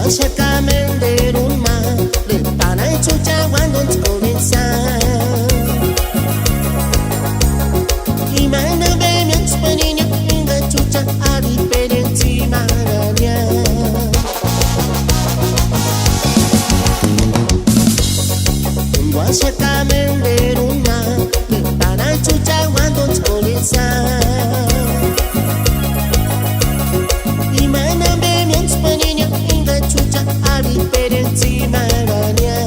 Cercamente rumah Repana e ciuccia quando ti comincia I mana bene spanina Inga ciuccia a differenzi marania Gua cercamente rumah Repana e ciuccia quando ti comincia I mana bene spanina Inga ciuccia a differenzi marania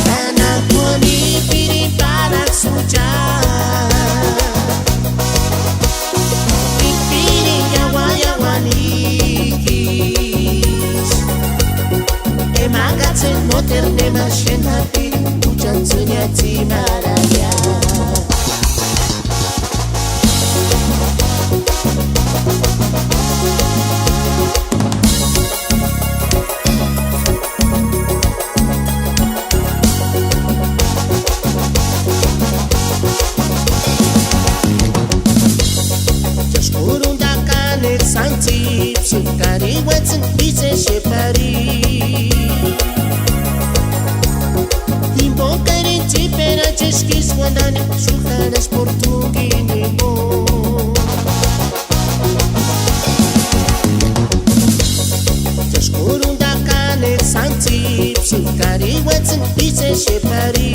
Ana kuali piri para suja Pipiri yawa yawanikis Emagatzen moderne maschen hati Ujan zunyati marania Shikari wetzen dice shepari Timbo kari chipera cheskis wadane Shuhanas portugini mo Jashkurun dakane santi Shikari wetzen dice shepari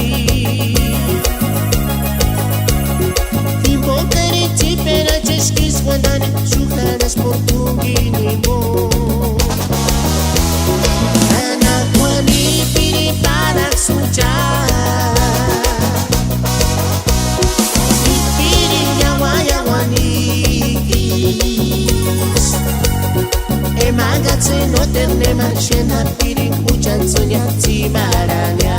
Timbo kari chipera cheskis wadane Shuhanas portugini mo Anak wani piri para suja Piri yawa yawanikis Emagatzen oterne marchen hapiri Ujan zunyati marania